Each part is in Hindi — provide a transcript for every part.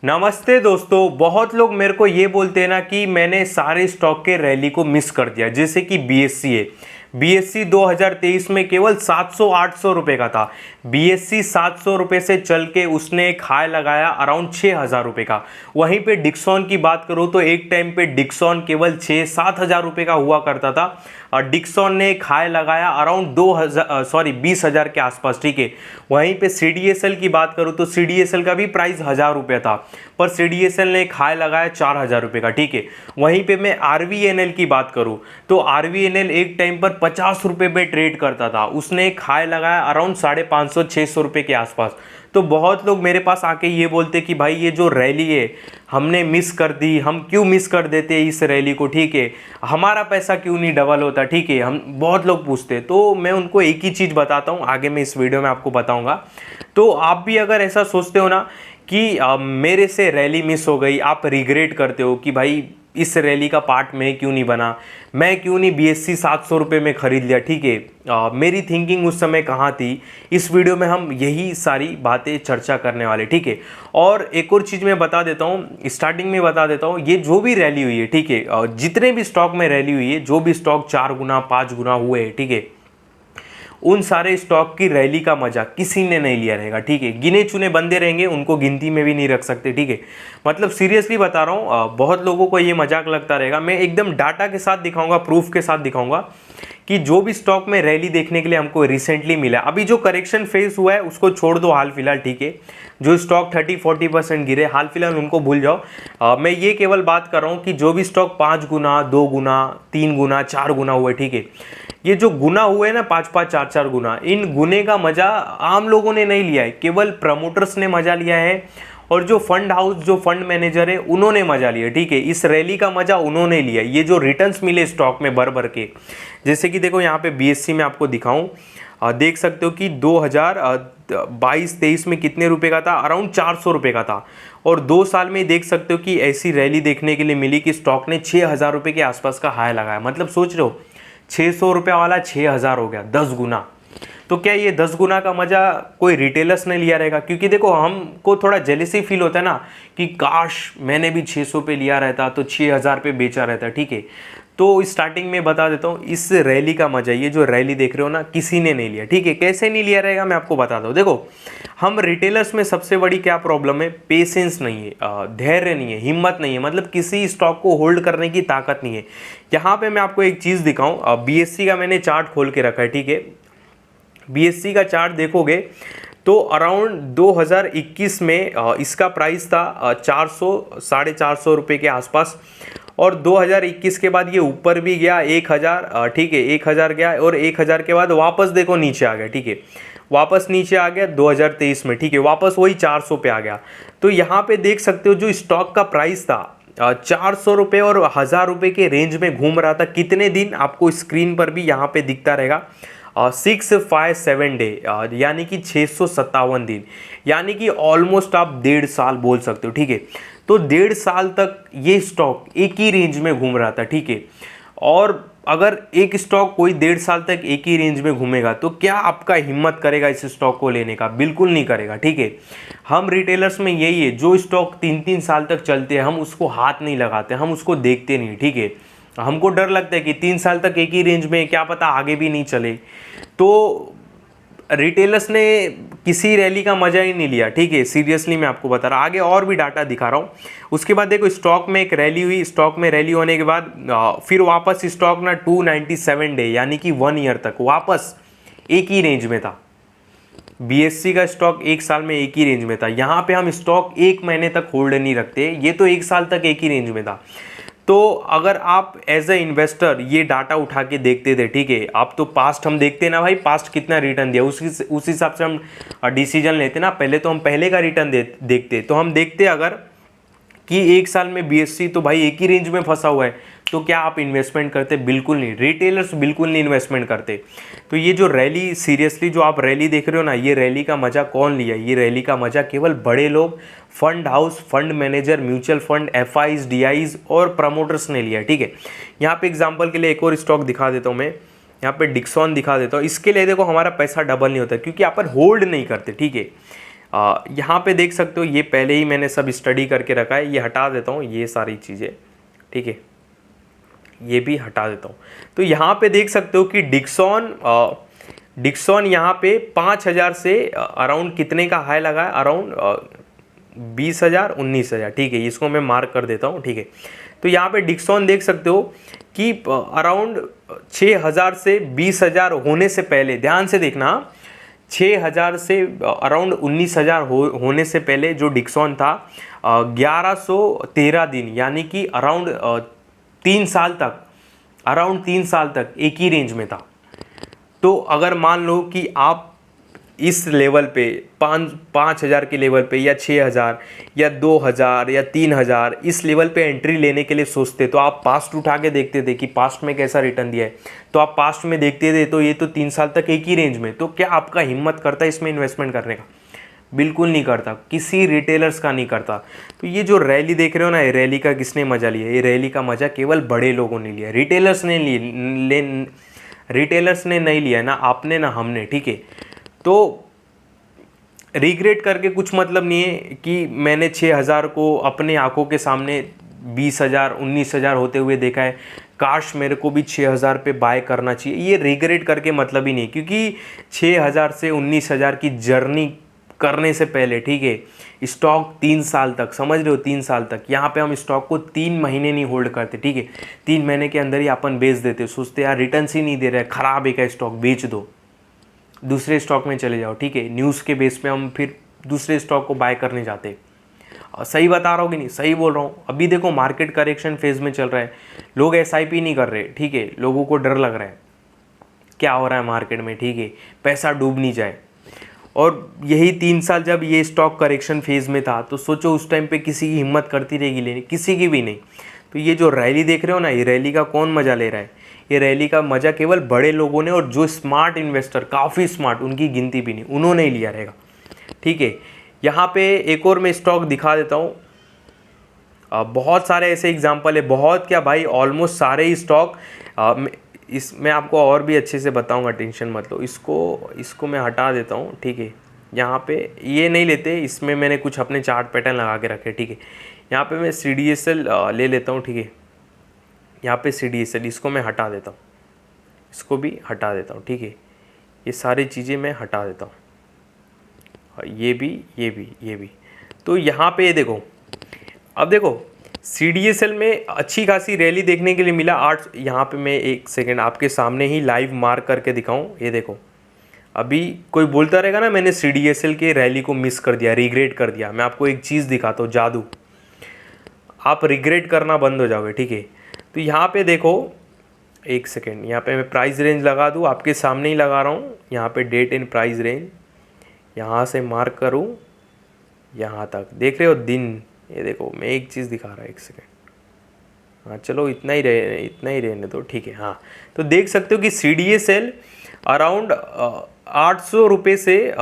नमस्ते दोस्तों। बहुत लोग मेरे को ये बोलते हैं ना कि मैंने सारे स्टॉक के रैली को मिस कर दिया। जैसे कि बीएससी है, बीएससी 2023 में केवल 700-800 रुपये का था। बीएससी 700 रुपये से चल के उसने एक हाई लगाया अराउंड 6000 रुपये का। वहीं पे डिक्सॉन की बात करूँ तो एक टाइम पे डिक्सॉन केवल 6-7 हज़ार रुपये का हुआ करता था और डिक्सॉन ने एक हाई लगाया अराउंड 20,000 के आसपास। ठीक है। वहीं पे सीडीएसएल की बात करूँ तो सीडीएसएल का भी प्राइस 1000 रुपये था, पर सीडीएसएल ने एक हाई लगाया 4000 रुपये का। ठीक है। वहीं पे मैं आरवीएनएल की बात करूँ तो आरवीएनएल एक टाइम पर 50 रुपये पे ट्रेड करता था, उसने एक हाई लगाया अराउंड 550-600 रुपये के आसपास। तो बहुत लोग मेरे पास आके ये बोलते कि भाई ये जो रैली है हमने मिस कर दी, हम क्यों मिस कर देते इस रैली को, ठीक है, हमारा पैसा क्यों नहीं डबल होता। ठीक है, हम बहुत लोग पूछते, तो मैं उनको एक ही चीज़ बताता हूँ, आगे मैं इस वीडियो में आपको बताऊँगा। तो आप भी अगर ऐसा सोचते हो ना कि मेरे से रैली मिस हो गई, आप रिग्रेट करते हो कि भाई इस रैली का पार्ट मैं क्यों नहीं बना, मैं क्यों नहीं बीएससी 700 रुपये में ख़रीद लिया। ठीक है, मेरी थिंकिंग उस समय कहाँ थी, इस वीडियो में हम यही सारी बातें चर्चा करने वाले। ठीक है। और एक और चीज़ मैं बता देता हूँ, स्टार्टिंग में बता देता हूँ, ये जो भी रैली हुई है, ठीक है, जितने भी स्टॉक में रैली हुई है, जो भी स्टॉक 4 गुना 5 गुना हुए हैं, ठीक है, उन सारे स्टॉक की रैली का मजा किसी ने नहीं लिया रहेगा। ठीक है, गिने चुने बंदे रहेंगे, उनको गिनती में भी नहीं रख सकते। ठीक है, मतलब सीरियसली बता रहा हूँ, बहुत लोगों को ये मजाक लगता रहेगा। मैं एकदम डाटा के साथ दिखाऊंगा, प्रूफ के साथ दिखाऊंगा कि जो भी स्टॉक में रैली देखने के लिए हमको रिसेंटली मिला, अभी जो करेक्शन फेज हुआ है उसको छोड़ दो हाल फिलहाल। ठीक है, जो स्टॉक 30-40% गिरे हाल फिलहाल उनको भूल जाओ। मैं ये केवल बात कर रहा हूँ कि जो भी स्टॉक 5 गुना 2 गुना 3 गुना 4 गुना हुए, ठीक है, ये जो गुना हुए ना 5-5 4-4 गुना, इन गुने का मजा आम लोगों ने नहीं लिया है, केवल प्रमोटर्स ने मजा लिया है और जो फंड हाउस, जो फंड मैनेजर है, उन्होंने मजा लिया। ठीक है, इस रैली का मजा उन्होंने लिया। ये जो रिटर्न्स मिले स्टॉक में भर भर के, जैसे कि देखो यहाँ पे बीएससी में आपको दिखाऊं, देख सकते हो कि 2022-23 में कितने रुपए का था, अराउंड 400 रुपये का था। और 2 साल में देख सकते हो कि ऐसी रैली देखने के लिए मिली कि स्टॉक ने 6000 रुपये के आसपास का हाई लगाया। मतलब सोच रहे हो 600 रुपये वाला 6000 हो गया, 10 गुना। तो क्या ये 10 गुना का मजा कोई रिटेलर्स ने लिया रहेगा? क्योंकि देखो हमको थोड़ा जेलेसी फील होता है ना कि काश मैंने भी 600 पे लिया रहता तो 6000 पे बेचा रहता। ठीक है, तो स्टार्टिंग में बता देता हूँ, इस रैली का मजा, ये जो रैली देख रहे हो ना, किसी ने नहीं लिया। ठीक है, कैसे नहीं लिया रहेगा मैं आपको बताता हूँ। देखो, हम रिटेलर्स में सबसे बड़ी क्या प्रॉब्लम है, पेशेंस नहीं है, धैर्य नहीं है, हिम्मत नहीं है, मतलब किसी स्टॉक को होल्ड करने की ताकत नहीं है। यहाँ पे मैं आपको एक चीज़ दिखाऊँ, बीएससी का मैंने चार्ट खोल के रखा है। ठीक है, बीएससी का चार्ट देखोगे तो अराउंड 2021 में इसका प्राइस था 400-450 रुपये के आसपास, और 2021 के बाद ये ऊपर भी गया 1000। ठीक है, 1000 गया और 1000 के बाद वापस देखो नीचे आ गया। ठीक है, वापस नीचे आ गया 2023 में। ठीक है, वापस वही 400 पे आ गया। तो यहाँ पे देख सकते हो जो स्टॉक का प्राइस था 400 रुपये और 1000 रुपये के रेंज में घूम रहा था। कितने दिन आपको स्क्रीन पर भी यहाँ पे दिखता रहेगा, 657 डे, यानी कि 657 दिन, यानी कि ऑलमोस्ट आप 1.5 साल बोल सकते हो। ठीक है, तो 1.5 साल तक ये स्टॉक एक ही रेंज में घूम रहा था। ठीक है, और अगर एक स्टॉक कोई 1.5 साल तक एक ही रेंज में घूमेगा तो क्या आपका हिम्मत करेगा इस स्टॉक को लेने का? बिल्कुल नहीं करेगा। ठीक है, हम रिटेलर्स में यही है, जो स्टॉक 3-3 साल तक चलते हैं हम उसको हाथ नहीं लगाते, हम उसको देखते नहीं। ठीक है, हमको डर लगता है कि 3 साल तक एक ही रेंज में, क्या पता आगे भी नहीं चले। तो रिटेलर्स ने किसी रैली का मजा ही नहीं लिया। ठीक है, सीरियसली मैं आपको बता रहा, आगे और भी डाटा दिखा रहा हूँ। उसके बाद देखो, स्टॉक में एक रैली हुई, स्टॉक में रैली होने के बाद फिर वापस स्टॉक ना 297 डे, यानी कि 1 ईयर तक वापस एक ही रेंज में था। बीएससी का स्टॉक 1 साल में एक ही रेंज में था। यहाँ पे हम स्टॉक 1 महीने तक होल्ड नहीं रखते, ये तो 1 साल तक एक ही रेंज में था। तो अगर आप एज ए इन्वेस्टर ये डाटा उठा के देखते थे, ठीक है, आप तो पास्ट हम देखते ना भाई, पास्ट कितना रिटर्न दिया, उस हिसाब से हम डिसीजन लेते ना। पहले तो हम पहले का रिटर्न देखते, तो हम देखते अगर कि 1 साल में बीएससी तो भाई एक ही रेंज में फंसा हुआ है, तो क्या आप इन्वेस्टमेंट करते? बिल्कुल नहीं। रिटेलर्स बिल्कुल नहीं इन्वेस्टमेंट करते। तो ये जो रैली, सीरियसली जो आप रैली देख रहे हो ना, ये रैली का मजा कौन लिया? ये रैली का मजा केवल बड़े लोग, fund house, fund manager, mutual fund, FIIs, DIs और प्रमोटर्स ने लिया। ठीक है, यहाँ पे एग्जाम्पल के लिए एक और स्टॉक दिखा देता हूँ मैं, यहाँ पे डिक्सॉन दिखा देता हूँ। इसके लिए देखो हमारा पैसा डबल नहीं होता क्योंकि यहाँ पर होल्ड नहीं करते। ठीक है, यहाँ पे देख सकते हो, ये पहले ही मैंने सब स्टडी करके रखा है, ये हटा देता हूँ ये सारी चीज़ें, ठीक है, ये भी हटा देता हूँ। तो यहाँ पे देख सकते हो कि डिक्सॉन यहाँ पे 5,000 से अराउंड कितने का हाई लगा है, अराउंड 20,000 19,000, ठीक है, इसको मैं मार्क कर देता हूँ, ठीक है। तो यहाँ पे डिक्सॉन देख सकते हो कि अराउंड 6,000 से 20,000 होने से पहले, ध्यान से देखना, 6,000 से अराउंड 19,000 होने से पहले जो डिक्सॉन था 1113 दिन, यानी कि अराउंड 3 साल तक, अराउंड 3 साल तक एक ही रेंज में था। तो अगर मान लो कि आप इस लेवल पे 5,000 के लेवल पे, या 6,000 या 2,000 या 3,000 इस लेवल पे एंट्री लेने के लिए सोचते, तो आप पास्ट उठा के देखते थे कि पास्ट में कैसा रिटर्न दिया है, तो आप पास्ट में देखते थे तो ये तो 3 साल तक एक ही रेंज में, तो क्या आपका हिम्मत करता है इसमें इन्वेस्टमेंट करने का? बिल्कुल नहीं करता, किसी रिटेलर्स का नहीं करता। तो ये जो रैली देख रहे हो ना, ये रैली का किसने मजा लिया? ये रैली का मजा केवल बड़े लोगों ने लिया, रिटेलर्स ने नहीं लिया, ना आपने ना हमने, ठीक है। तो रिग्रेट करके कुछ मतलब नहीं है कि मैंने 6,000 को अपने आंखों के सामने 20,000 19,000 होते हुए देखा है, काश मेरे को भी 6,000 पे बाय करना चाहिए। ये रिग्रेट करके मतलब ही नहीं, क्योंकि 6,000 से 19,000 की जर्नी करने से पहले, ठीक है, स्टॉक 3 साल तक, समझ रहे हो, 3 साल तक, यहाँ पे हम स्टॉक को 3 महीने नहीं होल्ड करते, ठीक है, 3 महीने के अंदर ही अपन बेच देते, सोचते यार रिटर्न ही नहीं दे रहा है, ख़राब है क्या स्टॉक, बेच दो, दूसरे स्टॉक में चले जाओ, ठीक है। न्यूज़ के बेस पे हम फिर दूसरे स्टॉक को बाय करने जाते। सही बता रहा हूँ कि नहीं? सही बोल रहा हूँ। अभी देखो मार्केट करेक्शन फेज में चल रहा है, लोग SIP नहीं कर रहे, ठीक है, लोगों को डर लग रहा है क्या हो रहा है मार्केट में, ठीक है, पैसा डूब नहीं जाए। और यही 3 साल जब ये स्टॉक करेक्शन फेज में था, तो सोचो उस टाइम पे किसी की हिम्मत करती रहेगी लेने? किसी की भी नहीं। तो ये जो रैली देख रहे हो ना, ये रैली का कौन मज़ा ले रहा है? ये रैली का मज़ा केवल बड़े लोगों ने, और जो स्मार्ट इन्वेस्टर, काफ़ी स्मार्ट, उनकी गिनती भी नहीं, उन्होंने ही लिया रहेगा, ठीक है। यहाँ पे एक और मैं स्टॉक दिखा देता हूँ, बहुत सारे ऐसे एग्जाम्पल है, बहुत क्या भाई, ऑलमोस्ट सारे ही स्टॉक, मैं आपको और भी अच्छे से बताऊंगा, टेंशन मत लो। इसको मैं हटा देता हूँ, ठीक है। यहाँ पे ये नहीं लेते, इसमें मैंने कुछ अपने चार्ट पैटर्न लगा के रखे, ठीक है। यहाँ पे मैं CDSL ले लेता हूँ, ठीक है। यहाँ पे CDSL, इसको मैं हटा देता हूँ, इसको भी हटा देता हूँ, ठीक है। ये सारी चीज़ें मैं हटा देता हूँ, ये भी। तो यहाँ पे देखो, अब देखो CDSL में अच्छी खासी रैली देखने के लिए मिला 8। यहाँ पे मैं एक सेकेंड आपके सामने ही लाइव मार्क करके दिखाऊं, ये देखो, अभी कोई बोलता रहेगा ना मैंने CDSL के रैली को मिस कर दिया, रिग्रेट कर दिया, मैं आपको एक चीज़ दिखाता हूँ, जादू, आप रिग्रेट करना बंद हो जाओगे, ठीक है। तो यहाँ पे देखो, एक सेकेंड, यहाँ पे मैं प्राइस रेंज लगा दूँ, आपके सामने ही लगा रहा हूँ, यहाँ पे डेट एंड प्राइस रेंज, यहाँ से मार्क करूँ यहाँ तक, देख रहे हो दिन, ये देखो मैं एक चीज़ दिखा रहा हूँ, एक सेकेंड, हाँ चलो इतना ही रहने दो, ठीक है। हाँ, तो देख सकते हो कि CDSL अराउंड 800 रुपये से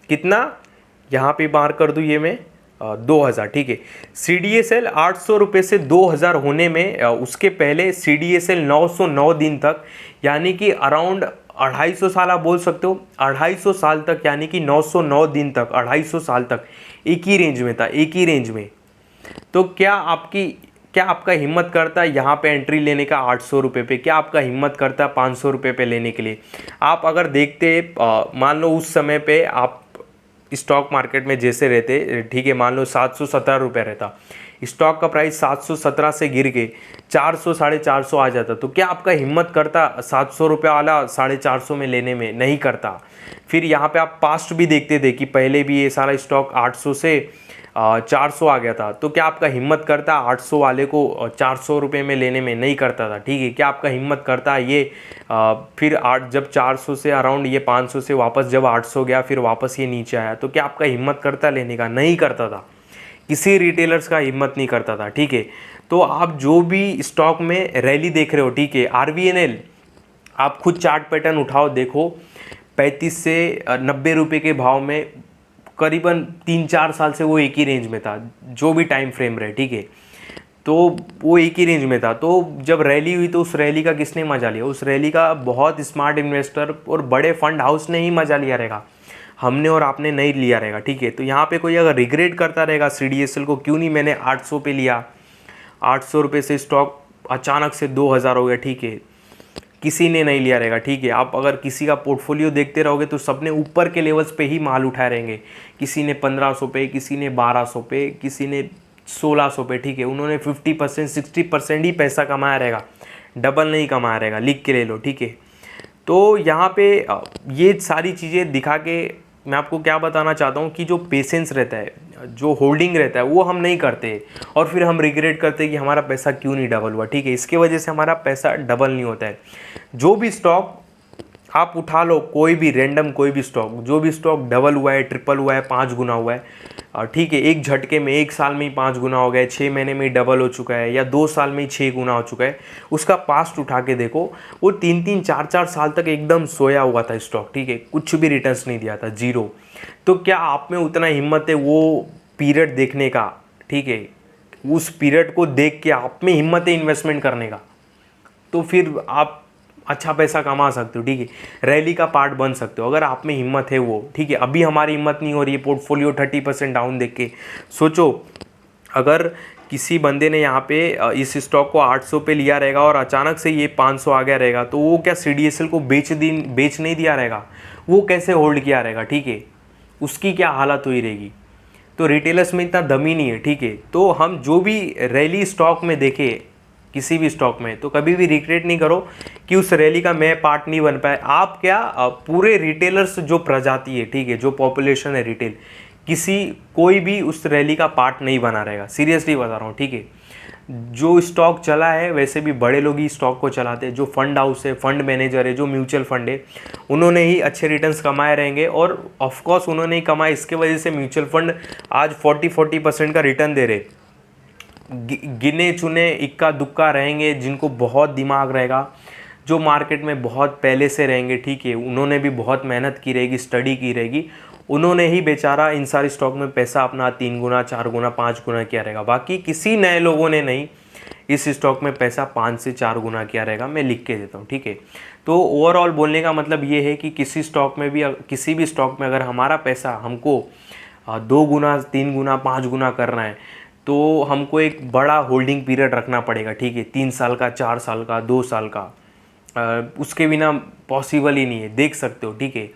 कितना, यहाँ पे मार्क कर दूँ ये मैं 2,000, ठीक है। CDSL 800 रुपये से 2,000 होने में, उसके पहले CDSL 909 दिन तक, यानी कि अराउंड 250 साल आप बोल सकते हो, 250 साल तक, यानी कि 909 दिन तक, 250 साल तक एक ही रेंज में था, एक ही रेंज में। तो क्या आपका हिम्मत करता है यहाँ पे एंट्री लेने का 800 रुपये पे? क्या आपका हिम्मत करता है 500 रुपये पे लेने के लिए? आप अगर देखते, मान लो उस समय पे आप स्टॉक मार्केट में जैसे रहते, ठीक है, मान लो 717 रुपये रहता, स्टॉक का प्राइस 717 से गिर के 400 450 आ जाता, तो क्या आपका हिम्मत करता 700 रुपये वाला 450 में लेने में? नहीं करता। फिर यहाँ पे आप पास्ट भी देखते थे कि पहले भी ये सारा स्टॉक 800 से 400 आ गया था, तो क्या आपका हिम्मत करता 800 वाले को 400 रुपये में लेने में? नहीं करता था, ठीक है। क्या आपका हिम्मत करता ये फिर जब 400 से अराउंड ये 500 से वापस जब 800 गया, फिर वापस ये नीचे आया, तो क्या आपका हिम्मत करता लेने का? नहीं करता था। किसी रिटेलर्स का हिम्मत नहीं करता था, ठीक है। तो आप जो भी स्टॉक में रैली देख रहे हो, ठीक है, RVNL, आप खुद चार्ट पैटर्न उठाओ, देखो 35 से 90 रुपये के भाव में करीबन 3-4 साल से वो एक ही रेंज में था, जो भी टाइम फ्रेम रहे, ठीक है, तो वो एक ही रेंज में था। तो जब रैली हुई तो उस रैली का किसने मजा लिया? उस रैली का बहुत स्मार्ट इन्वेस्टर और बड़े फंड हाउस ने ही मजा लिया रहेगा। हमने और आपने नहीं लिया रहेगा, ठीक है। तो यहाँ पे कोई अगर रिग्रेट करता रहेगा CDSL को, क्यों नहीं मैंने 800 पे लिया, 800 रुपये से स्टॉक अचानक से 2000 हो गया, ठीक है, किसी ने नहीं लिया रहेगा, ठीक है। आप अगर किसी का पोर्टफोलियो देखते रहोगे तो सबने ऊपर के लेवल्स पे ही माल उठाए रहेंगे। किसी ने 1500 पे, किसी ने 1200 पे, किसी ने 1600 पे, ठीक है। उन्होंने 50% 60% ही पैसा कमाया रहेगा, डबल नहीं कमाया रहेगा, लिख के ले लो, ठीक है। तो यहाँ पे ये सारी चीज़ें दिखा के मैं आपको क्या बताना चाहता हूँ कि जो पेशेंस रहता है, जो होल्डिंग रहता है, वो हम नहीं करते और फिर हम रिग्रेट करते हैं कि हमारा पैसा क्यों नहीं डबल हुआ, ठीक है। इसके वजह से हमारा पैसा डबल नहीं होता है। जो भी स्टॉक आप उठा लो, कोई भी रैंडम कोई भी स्टॉक, जो भी स्टॉक डबल हुआ है, ट्रिपल हुआ है, 5 गुना हुआ है, ठीक है, एक झटके में 1 साल में ही 5 गुना हो गया, 6 महीने में ही डबल हो चुका है, या 2 साल में ही 6 गुना हो चुका है, उसका पास्ट उठा के देखो, वो 3-3 4-4 साल तक एकदम सोया हुआ था स्टॉक, ठीक है, कुछ भी रिटर्न्स नहीं दिया था, जीरो। तो क्या आप में उतना हिम्मत है वो पीरियड देखने का, ठीक है, उस पीरियड को देख के आप में हिम्मत है इन्वेस्टमेंट करने का, तो फिर आप अच्छा पैसा कमा सकते हो, ठीक है, रैली का पार्ट बन सकते हो अगर आप में हिम्मत है वो, ठीक है। अभी हमारी हिम्मत नहीं हो रही है, पोर्टफोलियो 30% डाउन देख के सोचो, अगर किसी बंदे ने यहाँ पे इस स्टॉक को 800 पे लिया रहेगा और अचानक से ये 500 आ गया रहेगा, तो वो क्या CDSL को बेच नहीं दिया रहेगा, वो कैसे होल्ड किया रहेगा, ठीक है, उसकी क्या हालत हुई रहेगी। तो रिटेलर्स में इतना दम ही नहीं है, ठीक है। तो हम जो भी रैली स्टॉक में देखे, किसी भी स्टॉक में, तो कभी भी रिग्रेट नहीं करो कि उस रैली का मैं पार्ट नहीं बन पाया। आप क्या पूरे रिटेलर्स जो प्रजाति है, ठीक है, जो पॉपुलेशन है रिटेल, कोई भी उस रैली का पार्ट नहीं बना रहेगा, सीरियसली बता रहा हूँ, ठीक है। जो स्टॉक चला है वैसे भी बड़े लोग ही स्टॉक को चलाते हैं, जो फंड हाउस है, फंड मैनेजर है, जो म्यूचुअल फंड है, उन्होंने ही अच्छे रिटर्न्स कमाए रहेंगे, और ऑफकोर्स उन्होंने ही कमाए, इसके वजह से म्यूचुअल फंड आज 40% का रिटर्न दे रहे। गिने चुने इक्का दुक्का रहेंगे जिनको बहुत दिमाग रहेगा, जो मार्केट में बहुत पहले से रहेंगे, ठीक है, उन्होंने भी बहुत मेहनत की रहेगी, स्टडी की रहेगी, उन्होंने ही बेचारा इन सारी स्टॉक में पैसा अपना 3 गुना 4 गुना 5 गुना किया रहेगा। बाकी किसी नए लोगों ने नहीं इस स्टॉक में पैसा 5 से 4 गुना किया रहेगा, मैं लिख के देता हूँ, ठीक है। तो ओवरऑल बोलने का मतलब ये है कि किसी स्टॉक में भी, किसी भी स्टॉक में अगर हमारा पैसा हमको 2 गुना 3 गुना 5 गुना करना है, तो हमको एक बड़ा होल्डिंग पीरियड रखना पड़ेगा, ठीक है, 3 साल का, 4 साल का, 2 साल का, उसके बिना पॉसिबल ही नहीं है, देख सकते हो, ठीक है।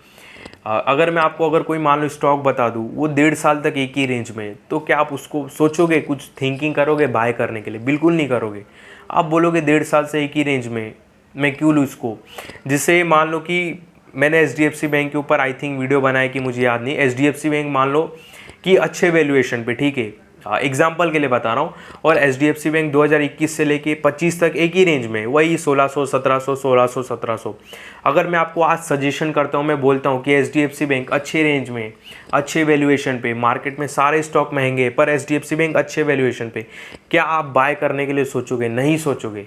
अगर मैं आपको अगर कोई मान लो स्टॉक बता दूँ, वो 1.5 साल तक एक ही रेंज में, तो क्या आप उसको सोचोगे, कुछ थिंकिंग करोगे बाय करने के लिए? बिल्कुल नहीं करोगे। आप बोलोगे 1.5 साल से एक ही रेंज में मैं क्यों लूँ इसको। जिससे मान लो कि मैंने HDFC बैंक के ऊपर आई थिंक वीडियो बनाई कि मुझे याद नहीं, HDFC बैंक मान लो कि अच्छे वैल्यूएशन पे, ठीक है, एग्जाम्पल के लिए बता रहा हूँ, और HDFC बैंक 2021 से लेके 25 तक एक ही रेंज में, वही 1600 1700 1600 1700। अगर मैं आपको आज सजेशन करता हूँ, मैं बोलता हूँ कि HDFC बैंक अच्छे रेंज में, अच्छे वैल्यूएशन पे, मार्केट में सारे स्टॉक महंगे पर HDFC बैंक अच्छे वैल्यूएशन पे, क्या आप बाय करने के लिए सोचोगे? नहीं सोचोगे।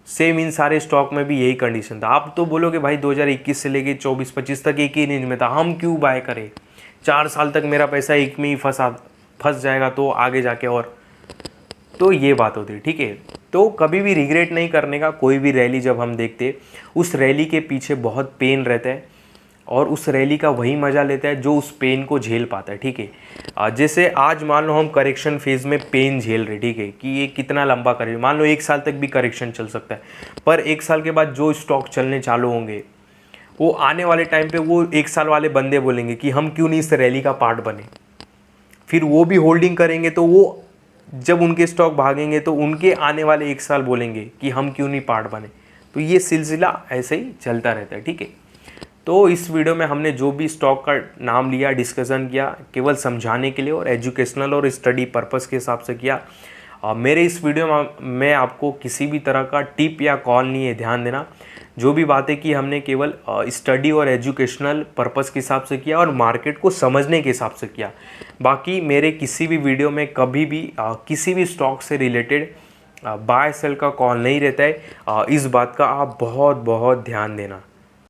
सेम इन सारे स्टॉक में भी यही कंडीशन था। आप तो बोलोगे भाई 2021 से लेके 24-25 तक एक ही रेंज में था, हम क्यों बाय करें, 4 साल तक मेरा पैसा एक में ही फंस जाएगा तो आगे जाके, और तो ये बात होती है, ठीक है। तो कभी भी रिग्रेट नहीं करने का। कोई भी रैली जब हम देखते, उस रैली के पीछे बहुत पेन रहता है, और उस रैली का वही मज़ा लेता है जो उस पेन को झेल पाता है, ठीक है। जैसे आज मान लो हम करेक्शन फेज में पेन झेल रहे, ठीक है, कि ये कितना लंबा करेक्शन, मान लो 1 साल तक भी करेक्शन चल सकता है, पर 1 साल के बाद जो स्टॉक चलने चालू होंगे, वो आने वाले टाइम पे वो 1 साल वाले बंदे बोलेंगे कि हम क्यों नहीं इस रैली का पार्ट बने। फिर वो भी होल्डिंग करेंगे, तो वो जब उनके स्टॉक भागेंगे तो उनके आने वाले 1 साल बोलेंगे कि हम क्यों नहीं पार्ट बने। तो ये सिलसिला ऐसे ही चलता रहता है, ठीक है। तो इस वीडियो में हमने जो भी स्टॉक का नाम लिया, डिस्कशन किया, केवल समझाने के लिए और एजुकेशनल और स्टडी पर्पस के हिसाब से किया। मेरे इस वीडियो में आपको किसी भी तरह का टिप या कॉल नहीं है, ध्यान देना। जो भी बातें की हमने केवल स्टडी और एजुकेशनल पर्पस के हिसाब से किया और मार्केट को समझने के हिसाब से किया। बाकी मेरे किसी भी वीडियो में कभी भी किसी भी स्टॉक से रिलेटेड बाय सेल का कॉल नहीं रहता है। इस बात का आप बहुत बहुत ध्यान देना।